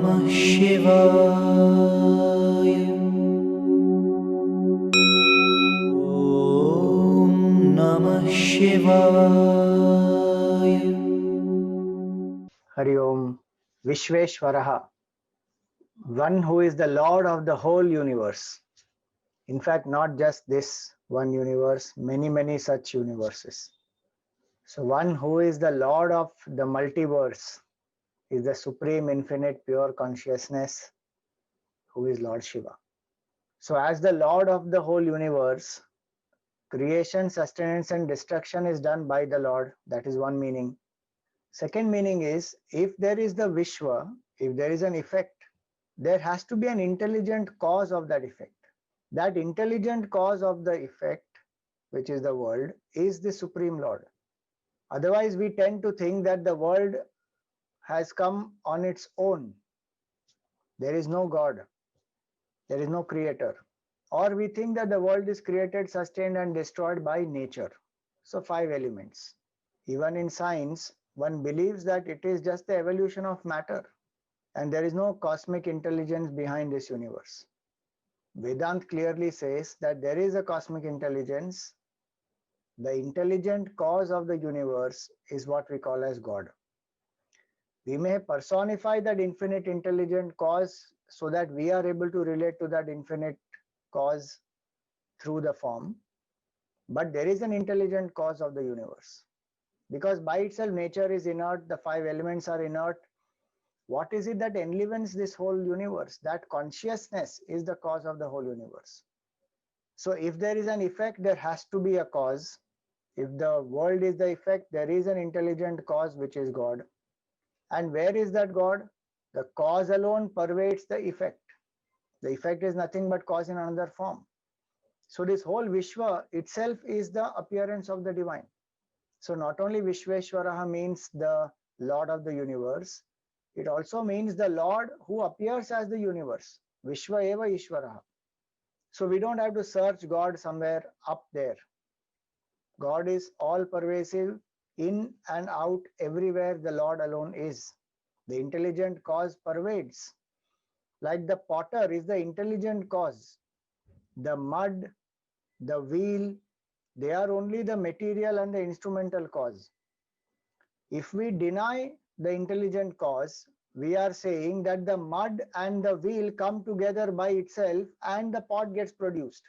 Namah Shivaya. Om Namah Shivaya. Hari Om. Vishveshwaraha, one who is the Lord of the whole universe. In fact, not just this one universe, many such universes. So one who is the Lord of the multiverse is the supreme infinite pure consciousness, who is Lord Shiva. So as the Lord of the whole universe, creation, sustenance and destruction is done by the Lord. That is one meaning. Second meaning is, if there is the Vishwa, if there is an effect, there has to be an intelligent cause of that effect. That intelligent cause of the effect, which is the world, is the Supreme Lord. Otherwise, we tend to think that the world has come on its own. There is no God. There is no creator. Or we think that the world is created, sustained and destroyed by nature. So 5 elements. Even in science, one believes that it is just the evolution of matter and there is no cosmic intelligence behind this universe. Vedanta clearly says that there is a cosmic intelligence. The intelligent cause of the universe is what we call as God. We may personify that infinite intelligent cause so that we are able to relate to that infinite cause through the form. But there is an intelligent cause of the universe. Because by itself nature is inert, the 5 elements are inert. What is it that enlivens this whole universe? That consciousness is the cause of the whole universe. So if there is an effect, there has to be a cause. If the world is the effect, there is an intelligent cause, which is God. And where is that God? The cause alone pervades the effect. The effect is nothing but cause in another form. So this whole Vishwa itself is the appearance of the divine. So not only Vishveshwaraha means the Lord of the universe, it also means the Lord who appears as the universe. Vishva eva Ishwaraha. So we don't have to search God somewhere up there. God is all pervasive, in and out, everywhere the Lord alone is. The intelligent cause pervades. Like the potter is the intelligent cause. The mud, the wheel, they are only the material and the instrumental cause. If we deny the intelligent cause, we are saying that the mud and the wheel come together by itself and the pot gets produced.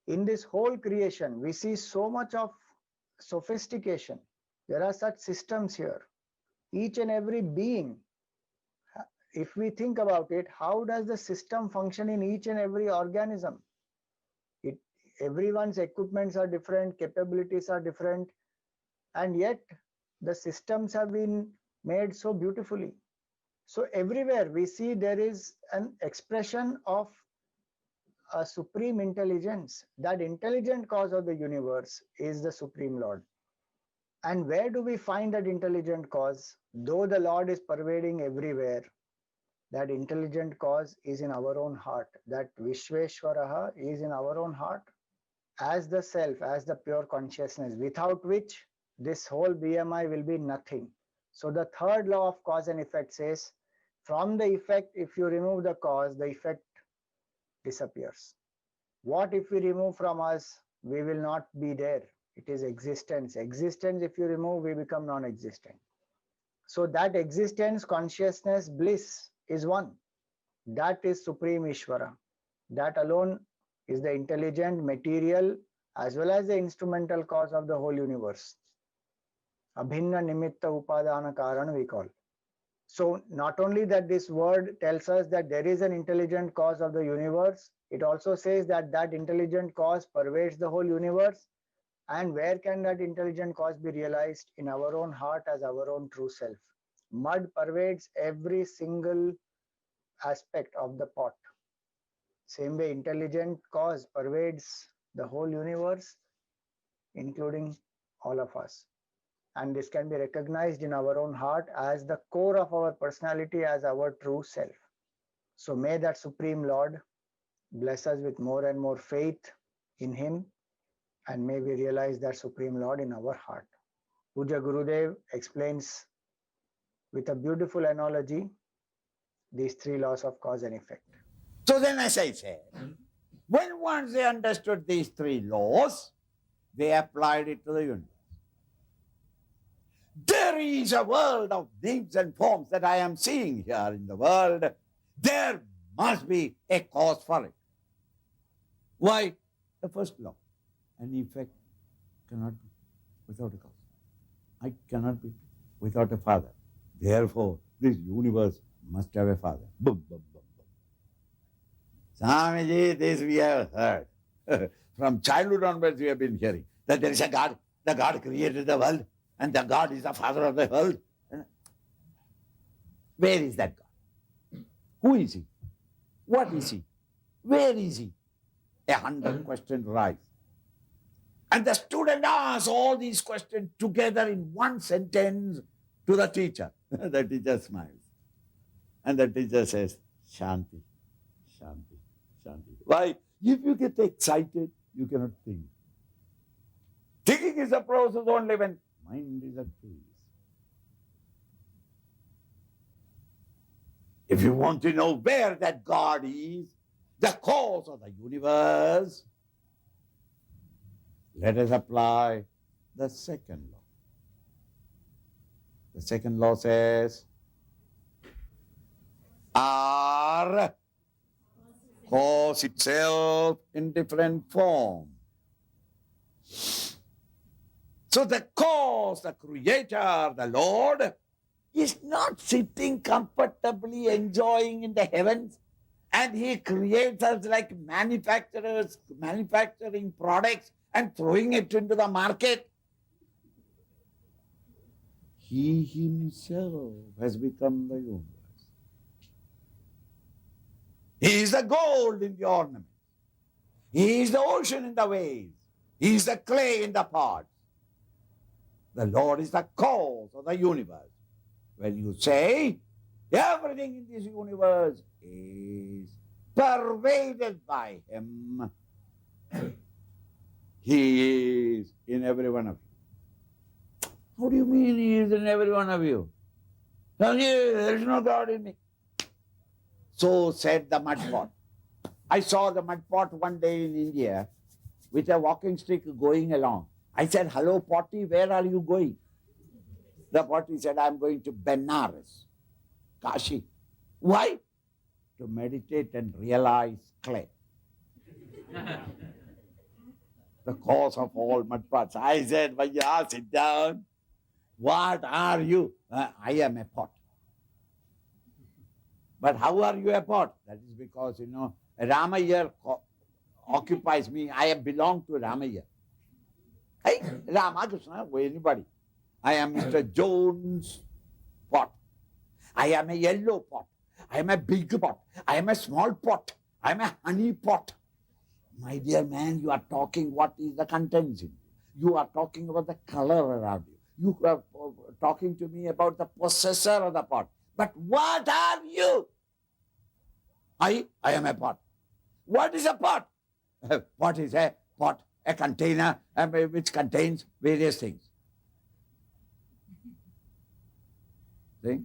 In this whole creation, we see so much of sophistication. There are such systems here. Each and every being, if we think about it, how does the system function in each and every organism? Everyone's equipments are different, capabilities are different, and yet the systems have been made so beautifully. So everywhere we see there is an expression of a supreme intelligence. That intelligent cause of the universe is the Supreme Lord. And where do we find that intelligent cause? Though the Lord is pervading everywhere, that intelligent cause is in our own heart. That Vishveshwaraha is in our own heart as the self, as the pure consciousness, without which this whole BMI will be nothing. So the third law of cause and effect says, from the effect, if you remove the cause, the effect disappears. What if we remove from us? We will not be there. It is existence. Existence, if you remove, we become non-existent. So that existence, consciousness, bliss is one. That is Supreme Ishvara. That alone is the intelligent, material, as well as the instrumental cause of the whole universe. Abhinna Nimitta Upadana Karan we call. So not only that this word tells us that there is an intelligent cause of the universe, it also says that that intelligent cause pervades the whole universe. And where can that intelligent cause be realized? In our own heart as our own true self. Mud pervades every single aspect of the pot. Same way, intelligent cause pervades the whole universe, including all of us. And this can be recognized in our own heart as the core of our personality, as our true self. So may that Supreme Lord bless us with more and more faith in Him, and may we realize that Supreme Lord in our heart. Puja Gurudev explains with a beautiful analogy these three laws of cause and effect. So then, as I said, when once they understood these three laws, they applied it to the universe. There is a world of names and forms that I am seeing here in the world. There must be a cause for it. Why? The first law. An effect cannot be without a cause. I cannot be without a father. Therefore, this universe must have a father. Boom, boom, boom, boom. Swamiji, this we have heard. From childhood onwards we have been hearing that there is a God. The God created the world and the God is the father of the world. Where is that God? Who is he? What is he? Where is he? 100 questions rise. And the student asks all these questions together in one sentence to the teacher. The teacher smiles. And the teacher says, Shanti, Shanti, Shanti. Why? If you get excited, you cannot think. Thinking is a process only when mind is at peace. If you want to know where that God is, the cause of the universe, let us apply the second law. The second law says, are cause itself in different form. So the cause, the creator, the Lord, is not sitting comfortably enjoying in the heavens, and he creates us like manufacturers manufacturing products and throwing it into the market. He himself has become the universe. He is the gold in the ornament. He is the ocean in the waves. He is the clay in the pots. The Lord is the cause of the universe. When you say everything in this universe is pervaded by him, he is in every one of you. How do you mean he is in every one of you? There is no God in me. So said the mud pot. I saw the mud pot one day in India with a walking stick going along. I said, hello potty, where are you going? The potty said, I'm going to Benares, Kashi. Why? To meditate and realize clay. The cause of all mud pots. I said, Vaya, sit down. What are you? I am a pot. But how are you a pot? That is because, Ramayya occupies me. I belong to Ramayya. Hey, Ramakrishna, or anybody. I am Mr. Jones pot. I am a yellow pot. I am a big pot. I am a small pot. I am a honey pot. My dear man, you are talking what is the contents in you. You are talking about the color around you. You are talking to me about the possessor of the pot. But what are you? I am a pot. What is a pot? A pot is a pot, a container which contains various things. See?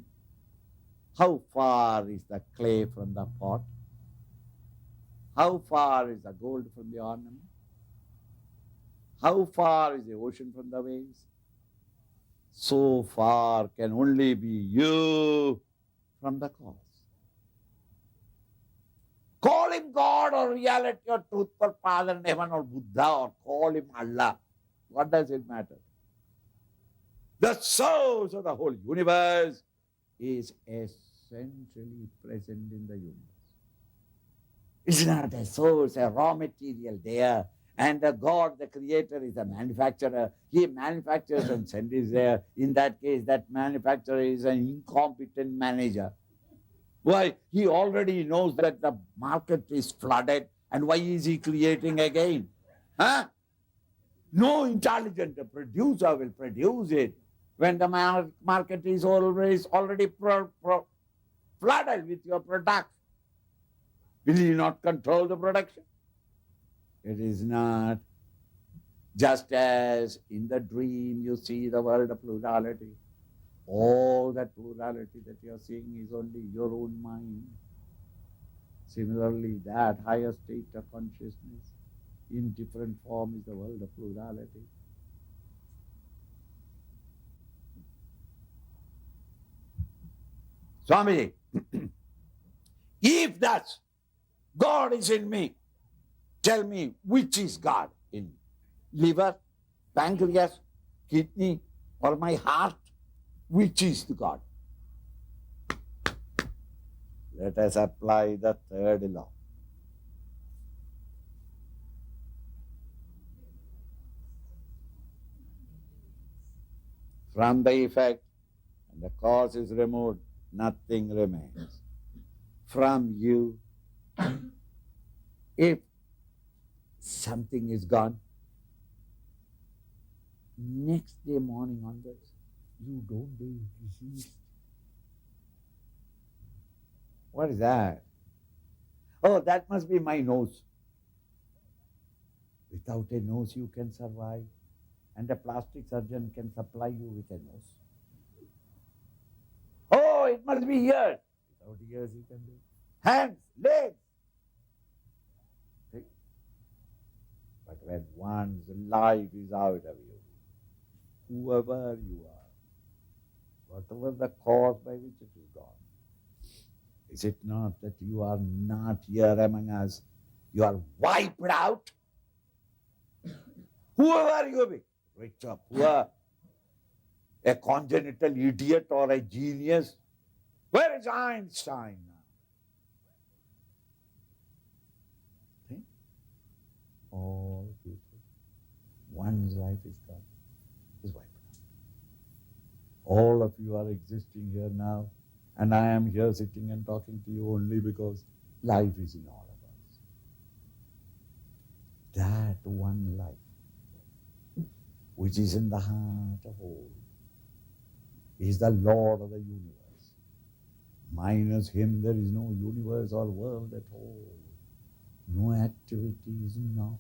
How far is the clay from the pot? How far is the gold from the ornament? How far is the ocean from the waves? So far can only be you from the cause. Call him God or reality or truth or Father in heaven or Buddha or call him Allah. What does it matter? The source of the whole universe is essentially present in the universe. It's not a source, a raw material there. And the God, the creator, is a manufacturer. He manufactures and sends it there. In that case, that manufacturer is an incompetent manager. Why? He already knows that the market is flooded, and why is he creating again? Huh? No intelligent producer will produce it when the market is already flooded with your product. Will he not control the production? It is not. Just as in the dream you see the world of plurality, All that plurality that you are seeing is only your own mind. Similarly, that higher state of consciousness in different form is the world of plurality. Swamiji, if that's God is in me, tell me which is God in me? Liver, pancreas, kidney, or my heart? Which is the God? Let us apply the third law. From the effect, and the cause is removed, nothing remains. From you, if something is gone, next day morning onwards, you don't exist. What is that? Oh, that must be my nose. Without a nose, you can survive, and a plastic surgeon can supply you with a nose. Oh, it must be ears. Without ears, you can do. Hands, legs. See? But when one's life is out of you, whoever you are, whatever the cause by which it is gone, is it not that you are not here among us? You are wiped out? Whoever you be, rich or poor, a congenital idiot or a genius. Where is Einstein now? Think? All people. One's life is gone, is wiped out. All of you are existing here now, and I am here sitting and talking to you only because life is in all of us. That one life, which is in the heart of all, is the Lord of the universe. Minus him, there is no universe or world at all. No activity is nothing.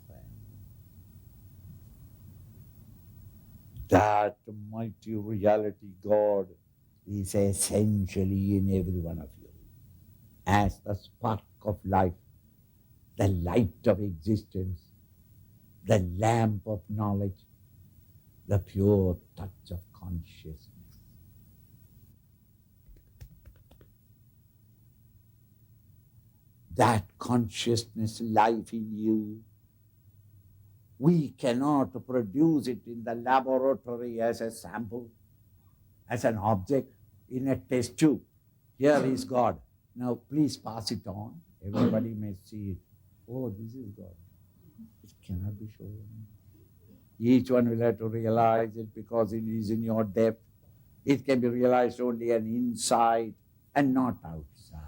That mighty reality, God, is essentially in every one of you. As the spark of life, the light of existence, the lamp of knowledge, the pure touch of consciousness. That consciousness life in you, we cannot produce it in the laboratory as a sample, as an object, in a test tube. Here is God. Now please pass it on. Everybody may see it. Oh, this is God. It cannot be shown. Each one will have to realize it because it is in your depth. It can be realized only an inside and not outside.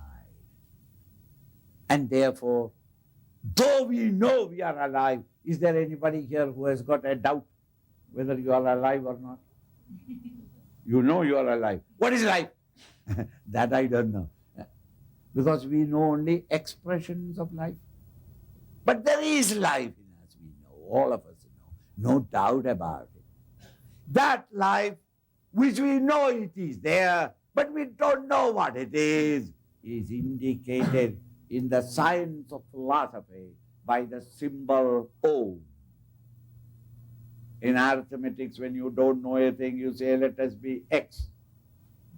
And therefore, though we know we are alive, is there anybody here who has got a doubt whether you are alive or not? You know you are alive. What is life? That I don't know. Because we know only expressions of life. But there is life in us, we know, all of us know, no doubt about it. That life, which we know it is there, but we don't know what it is indicated in the science of philosophy by the symbol O. In arithmetics, when you don't know a thing, you say, let us be X.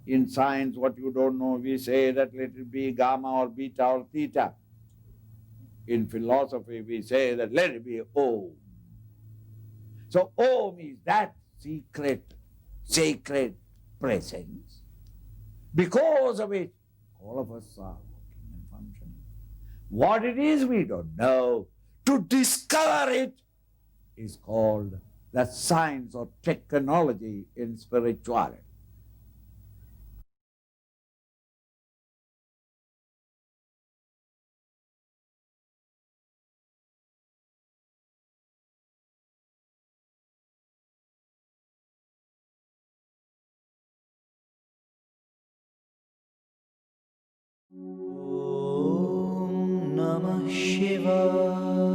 In science, what you don't know, we say that let it be gamma or beta or theta. In philosophy, we say that let it be Om. So Om is that secret, sacred presence, because of which all of us are working and functioning. What it is, we don't know. To discover it is called the science or technology in spirituality. ॐ नमः शिवाय।